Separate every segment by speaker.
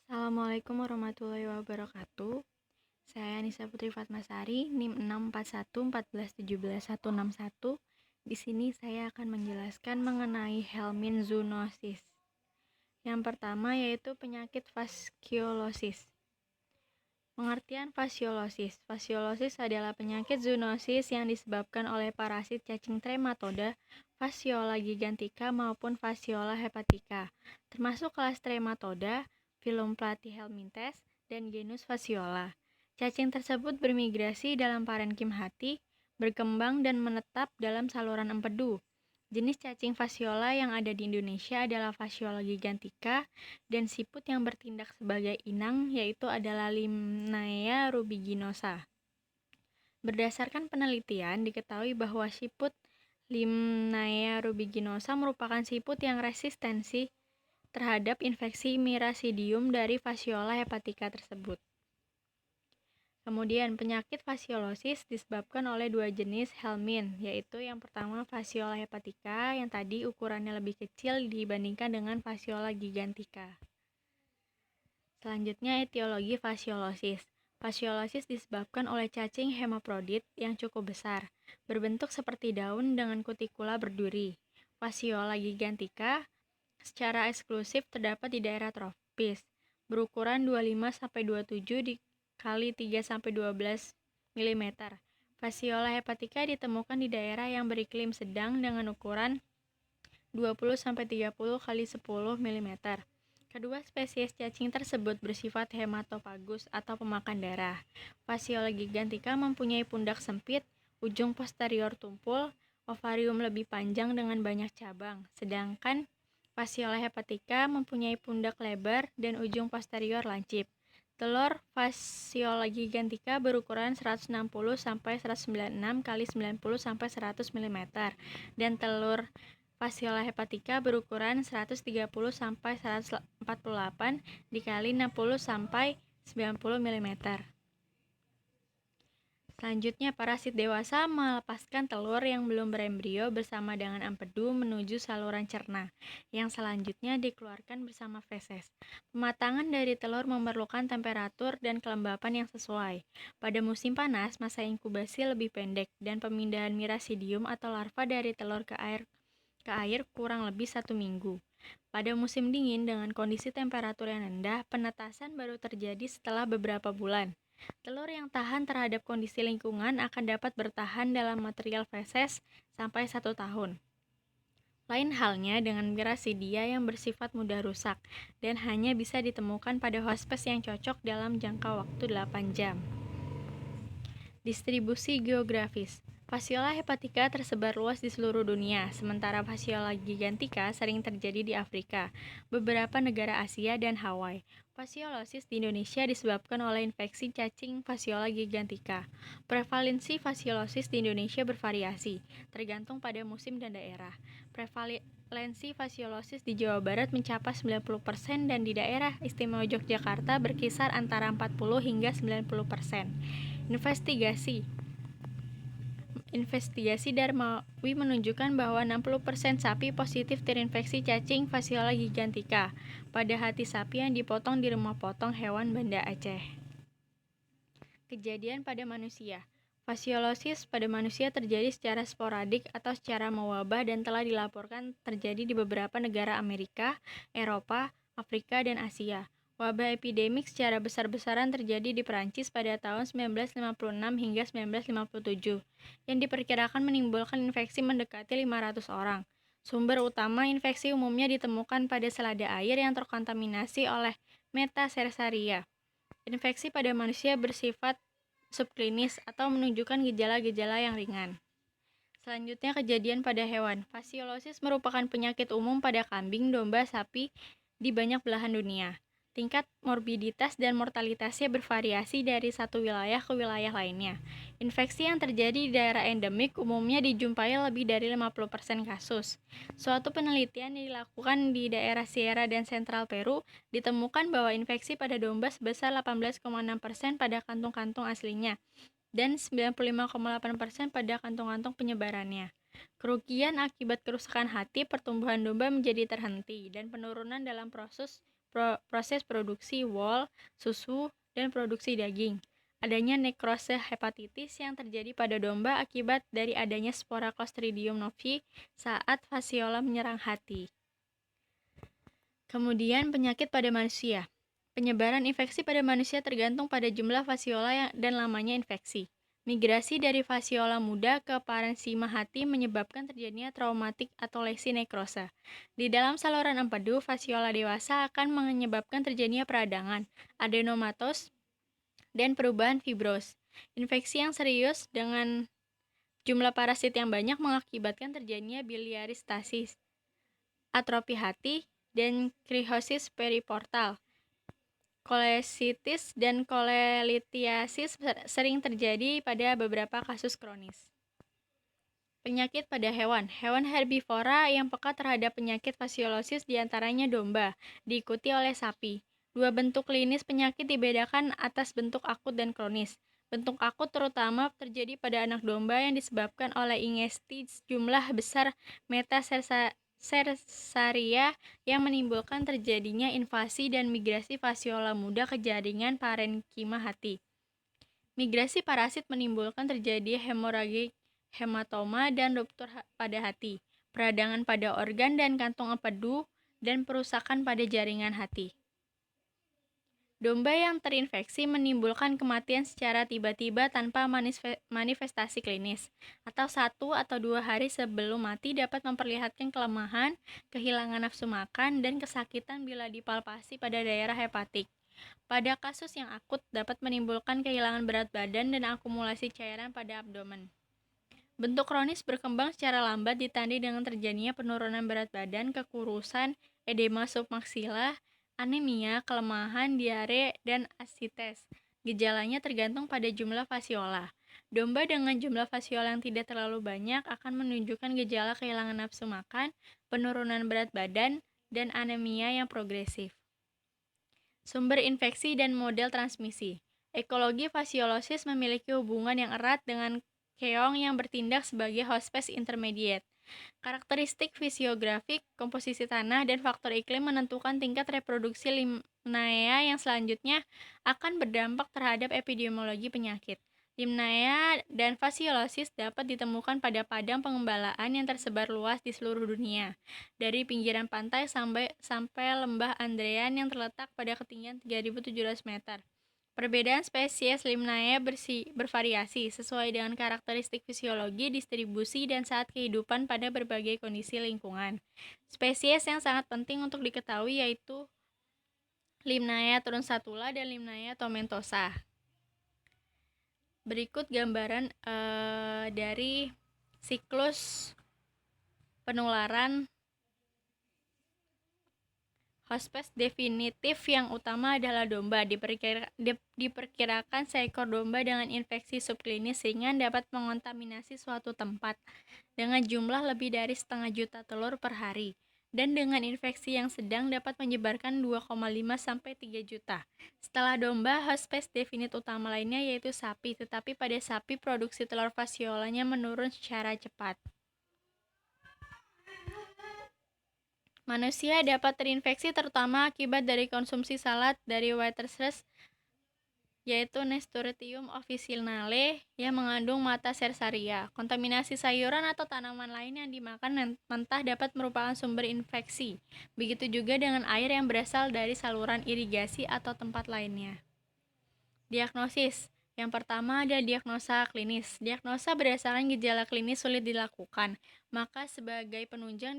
Speaker 1: Assalamualaikum warahmatullahi wabarakatuh. Saya Nisa Putri Fatmasari, NIM 641417161. Di sini saya akan menjelaskan mengenai Helmin zoonosis. Yang pertama yaitu penyakit fasciolosis. Pengertian fasciolosis. Fasciolosis adalah penyakit zoonosis yang disebabkan oleh parasit cacing trematoda, Fasciola gigantica maupun Fasciola hepatica, termasuk kelas Trematoda, filum Platyhelminthes, dan genus Fasciola. Cacing tersebut bermigrasi dalam parenkim hati, berkembang dan menetap dalam saluran empedu. Jenis cacing Fasciola yang ada di Indonesia adalah Fasciola gigantica, dan siput yang bertindak sebagai inang yaitu adalah Limnaea rubiginosa. Berdasarkan penelitian, diketahui bahwa siput Limnaea rubiginosa merupakan siput yang resistensi terhadap infeksi Miracidium dari Fasciola hepatica tersebut. Kemudian, penyakit fasciolosis disebabkan oleh dua jenis helmin, yaitu yang pertama Fasciola hepatica yang tadi ukurannya lebih kecil dibandingkan dengan Fasciola gigantica. Selanjutnya, etiologi fasciolosis. Fasciolosis disebabkan oleh cacing hemaprodit yang cukup besar, berbentuk seperti daun dengan kutikula berduri. Fasciola gigantica secara eksklusif terdapat di daerah tropis, berukuran 25-27 dikali 3-12 mm. Fasciola hepatica ditemukan di daerah yang beriklim sedang dengan ukuran 20-30 kali 10 mm. Kedua spesies cacing tersebut bersifat hematofagus atau pemakan darah. Fasciola gigantica mempunyai pundak sempit, ujung posterior tumpul, ovarium lebih panjang dengan banyak cabang, sedangkan Fasciola hepatica mempunyai pundak lebar dan ujung posterior lancip. Telur Fasciola gigantica berukuran 160-196 kali 90-100 mm dan telur Fasciola hepatica berukuran 130-148 dikali 60-90 mm. Selanjutnya, parasit dewasa melepaskan telur yang belum berembrio bersama dengan empedu menuju saluran cerna, yang selanjutnya dikeluarkan bersama feses. Pematangan dari telur memerlukan temperatur dan kelembapan yang sesuai. Pada musim panas, masa inkubasi lebih pendek, dan pemindahan Miracidium atau larva dari telur ke air kurang lebih 1 minggu. Pada musim dingin dengan kondisi temperatur yang rendah, penetasan baru terjadi setelah beberapa bulan. Telur yang tahan terhadap kondisi lingkungan akan dapat bertahan dalam material feses sampai 1 tahun. Lain halnya dengan Miracidia yang bersifat mudah rusak dan hanya bisa ditemukan pada hospes yang cocok dalam jangka waktu 8 jam. Distribusi geografis. Fasciola hepatica tersebar luas di seluruh dunia, sementara Fasciola gigantica sering terjadi di Afrika, beberapa negara Asia, dan Hawaii. Fasciolosis di Indonesia disebabkan oleh infeksi cacing Fasciola gigantica. Prevalensi fasciolosis di Indonesia bervariasi, tergantung pada musim dan daerah. Prevalensi fasciolosis di Jawa Barat mencapai 90% dan di daerah istimewa Yogyakarta berkisar antara 40 hingga 90%. Investigasi Darmawi menunjukkan bahwa 60% sapi positif terinfeksi cacing Fasciola gigantica pada hati sapi yang dipotong di rumah potong hewan Banda Aceh. Kejadian pada manusia. Fasciolosis pada manusia terjadi secara sporadik atau secara mewabah dan telah dilaporkan terjadi di beberapa negara Amerika, Eropa, Afrika, dan Asia. Wabah epidemik secara besar-besaran terjadi di Perancis pada tahun 1956 hingga 1957, yang diperkirakan menimbulkan infeksi mendekati 500 orang. Sumber utama infeksi umumnya ditemukan pada selada air yang terkontaminasi oleh Metacercaria. Infeksi pada manusia bersifat subklinis atau menunjukkan gejala-gejala yang ringan. Selanjutnya, kejadian pada hewan. Fasciolosis merupakan penyakit umum pada kambing, domba, sapi di banyak belahan dunia. Tingkat morbiditas dan mortalitasnya bervariasi dari satu wilayah ke wilayah lainnya. Infeksi yang terjadi di daerah endemik umumnya dijumpai lebih dari 50% kasus. Suatu penelitian yang dilakukan di daerah Sierra dan Sentral Peru ditemukan bahwa infeksi pada domba sebesar 18,6% pada kantung-kantung aslinya dan 95,8% pada kantung-kantung penyebarannya. Kerugian akibat kerusakan hati pertumbuhan domba menjadi terhenti dan penurunan dalam proses proses produksi wol, susu, dan produksi daging. Adanya nekrose hepatitis yang terjadi pada domba akibat dari adanya spora Clostridium novi saat fasiola menyerang hati. Kemudian penyakit pada manusia. Penyebaran infeksi pada manusia tergantung pada jumlah fasiola dan lamanya infeksi. Migrasi dari fasiola muda ke parenchima hati menyebabkan terjadinya traumatik atau lesi nekrosa. Di dalam saluran empedu, fasiola dewasa akan menyebabkan terjadinya peradangan, adenomatos, dan perubahan fibros. Infeksi yang serius dengan jumlah parasit yang banyak mengakibatkan terjadinya biliaristasis, atrofi hati, dan krihosis periportal. Kolesitis dan kolelitiasis sering terjadi pada beberapa kasus kronis. Penyakit pada hewan. Hewan herbivora yang peka terhadap penyakit fasiolosis diantaranya domba, diikuti oleh sapi. Dua bentuk klinis penyakit dibedakan atas bentuk akut dan kronis. Bentuk akut terutama terjadi pada anak domba yang disebabkan oleh ingesti jumlah besar Sersaria yang menimbulkan terjadinya invasi dan migrasi fasiola muda ke jaringan parenchima hati. Migrasi parasit menimbulkan terjadi hemoragik hematoma dan ruptur pada hati, peradangan pada organ dan kantung empedu, dan perusakan pada jaringan hati. Domba yang terinfeksi menimbulkan kematian secara tiba-tiba tanpa manifestasi klinis, atau 1 atau 2 hari sebelum mati dapat memperlihatkan kelemahan, kehilangan nafsu makan, dan kesakitan bila dipalpasi pada daerah hepatik. Pada kasus yang akut dapat menimbulkan kehilangan berat badan dan akumulasi cairan pada abdomen. Bentuk kronis berkembang secara lambat ditandai dengan terjadinya penurunan berat badan, kekurusan, edema submaksila, anemia, kelemahan, diare, dan asites. Gejalanya tergantung pada jumlah fasiola. Domba dengan jumlah fasiola yang tidak terlalu banyak akan menunjukkan gejala kehilangan nafsu makan, penurunan berat badan, dan anemia yang progresif. Sumber infeksi dan model transmisi. Ekologi fasiolosis memiliki hubungan yang erat dengan keong yang bertindak sebagai hospes intermediate. Karakteristik fisiografik, komposisi tanah, dan faktor iklim menentukan tingkat reproduksi Limnaea yang selanjutnya akan berdampak terhadap epidemiologi penyakit. Limnaea dan fasiolosis dapat ditemukan pada padang pengembalaan yang tersebar luas di seluruh dunia, dari pinggiran pantai sampai lembah Andrean yang terletak pada ketinggian 3.700 meter. Perbedaan spesies Limnaea bervariasi sesuai dengan karakteristik fisiologi, distribusi, dan saat kehidupan pada berbagai kondisi lingkungan. Spesies yang sangat penting untuk diketahui yaitu Limnaea truncatula dan Limnaea tomentosa. Berikut gambaran dari siklus penularan hospes definitif yang utama adalah domba. Diperkirakan seekor domba dengan infeksi subklinis ringan dapat mengontaminasi suatu tempat dengan jumlah lebih dari 0,5 juta telur per hari, dan dengan infeksi yang sedang dapat menyebarkan 2,5-3 juta. Setelah domba, hospes definit utama lainnya yaitu sapi, tetapi pada sapi produksi telur fasiolanya menurun secara cepat. Manusia dapat terinfeksi terutama akibat dari konsumsi salad dari Whitehead's yaitu Nesturtium officinale yang mengandung mata Sersaria. Kontaminasi sayuran atau tanaman lain yang dimakan mentah dapat merupakan sumber infeksi. Begitu juga dengan air yang berasal dari saluran irigasi atau tempat lainnya. Diagnosis. Yang pertama ada diagnosa klinis. Diagnosa berdasarkan gejala klinis sulit dilakukan, maka sebagai penunjang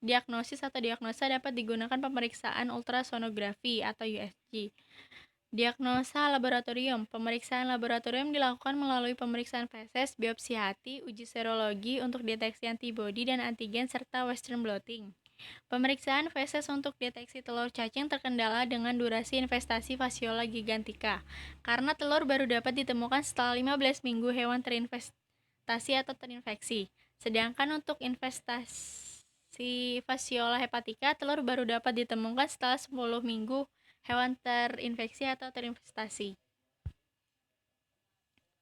Speaker 1: diagnosis atau diagnosa dapat digunakan pemeriksaan ultrasonografi atau USG. Diagnosa laboratorium. Pemeriksaan laboratorium dilakukan melalui pemeriksaan feses, biopsi hati, uji serologi untuk deteksi antibodi dan antigen, serta Western blotting. Pemeriksaan feses untuk deteksi telur cacing terkendala dengan durasi investasi Fasiola gigantica, karena telur baru dapat ditemukan setelah 15 minggu hewan terinvestasi atau terinfeksi. Sedangkan untuk investasi Fasiola hepatica, telur baru dapat ditemukan setelah 10 minggu hewan terinfeksi atau terinvestasi.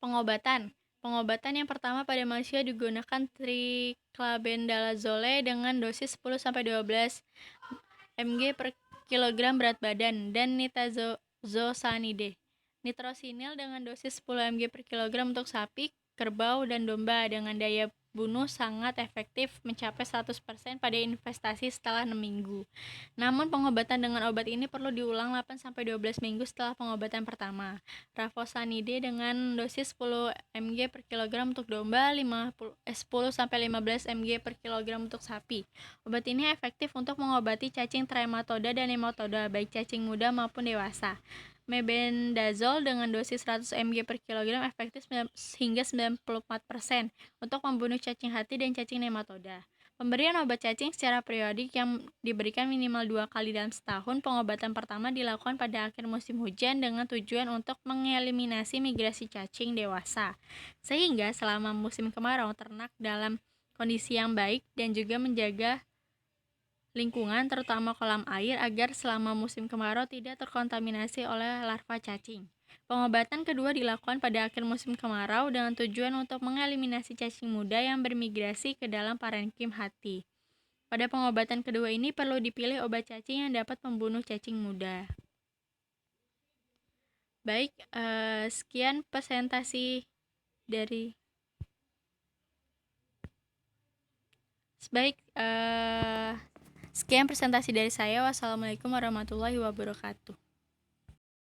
Speaker 1: Pengobatan. Pengobatan yang pertama pada manusia digunakan triclabendazole dengan dosis 10-12 mg per kilogram berat badan, dan nitazosanide. Nitrosinil dengan dosis 10 mg per kilogram untuk sapi, kerbau, dan domba dengan daya bunuh sangat efektif mencapai 100% pada investasi setelah 6 minggu. Namun pengobatan dengan obat ini perlu diulang 8-12 minggu setelah pengobatan pertama. Rafosanide dengan dosis 10 mg per kilogram untuk domba, 10-15 mg per kilogram untuk sapi. Obat ini efektif untuk mengobati cacing trematoda dan nematoda, baik cacing muda maupun dewasa. Mebendazole dengan dosis 100 mg per kilogram efektif hingga 94% untuk membunuh cacing hati dan cacing nematoda. Pemberian obat cacing secara periodik yang diberikan minimal 2 kali dalam setahun. Pengobatan pertama dilakukan pada akhir musim hujan dengan tujuan untuk mengeliminasi migrasi cacing dewasa, sehingga selama musim kemarau ternak dalam kondisi yang baik dan juga menjaga lingkungan terutama kolam air agar selama musim kemarau tidak terkontaminasi oleh larva cacing. Pengobatan kedua dilakukan pada akhir musim kemarau dengan tujuan untuk mengeliminasi cacing muda yang bermigrasi ke dalam parenkim hati. Pada pengobatan kedua ini perlu dipilih obat cacing yang dapat membunuh cacing muda. Baik, sekian presentasi dari sekian presentasi dari saya. Wassalamualaikum warahmatullahi wabarakatuh.